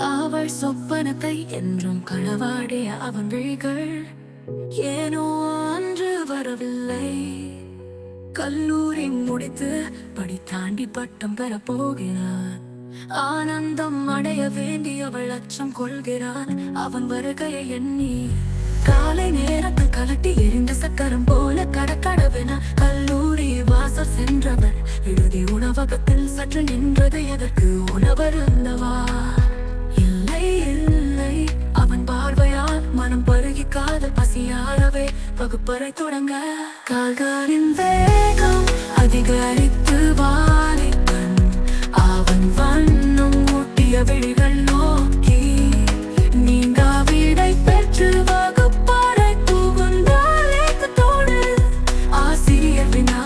அவள் சொப்பனத்தை என்றும் களவாடிய அவன் விழிகள் ஏனோ அன்று வரவில்லை. கல்லூரி முடித்து படி தாண்டி பட்டம் பெற போகிறான். ஆனந்தம் அடைய வேண்டியவள் அச்சம் கொள்கிறான் அவன் வருகையை எண்ணி. காலை நேரத்தில் கலட்டி எரிந்த சக்கரம் போல கடக்கடவென கல்லூரி வாசல் சென்றவர் விடுதி உணவகத்தில் சற்று நின்றது எதற்கு உணவருந்தவா? இல்லை இல்லை, அவன் பார்வையால் மனம் பருகி காதல் பசியாரவே வகுப்பறை தொடங்க. கால்களின் வேகம் அதிகரித்து வாலிபன் அவன் வண்ணம் ஊட்டிய விழிகள் நோக்கி நீங்கா விடை பெற்று வகுப்பறை புகுந்தால் ஏக்கத்தோடு ஆசிரியர் வினா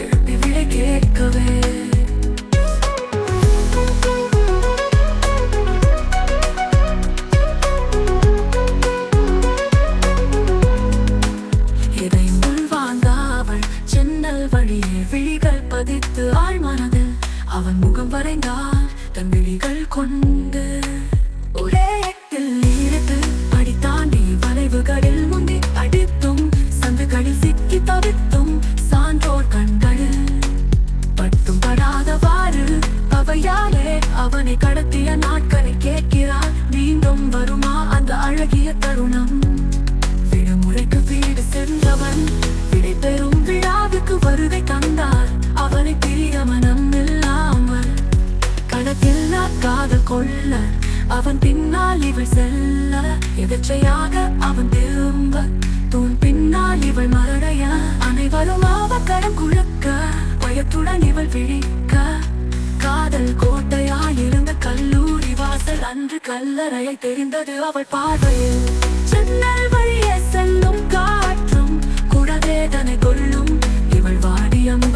எழுப்பி விடை கேட்கவே. இதை உள்வாங்க அவள் ஜன்னல் வழியே விழிகள் பதித்து ஆழ்மனதில் அவன் முகம் வரைந்தாள் தன் விழிகள் கொண்டு. ஒரே எட்டில் ஈரத்து படி தாண்டி வளைவுகளில் முந்தி அடித்தும் சந்துகளில் சிக்கி தவித்தும் சான்றோர் கண்களில் பட்டும் படாதவாறு அவையாலே அவனை கடத்திய நாட்களை கேட்கிறார். மீண்டும் வருமா அந்த அழகிய தருணம்? விடுமுறைக்கு வீடு சென்றவன் விடை பெறும் விழாவுக்கு வருகை தந்தார். அவனை பிரிய மனம் இல்லாமல் கணக்கில்லா காதல் கொள்ள அவன் பின்னால் இவள் செல்ல. எதற்றையாக அவன் திரும்ப தூண் பின்னால் இவள் மறைய. அனைவரும் அவக்கரம் குழுக்க பயத்துடன் இவள் விழிக்க. காதல் கோட்டையாய் இருந்த கல்லூரி வாசல் அன்று கல்லறையை தெரிந்தது அவள் பார்வையில். ஜன்னல் வழியே செல்லும் காற்றும் குடவேதனை கொள்ளும் இவள் வாடியம்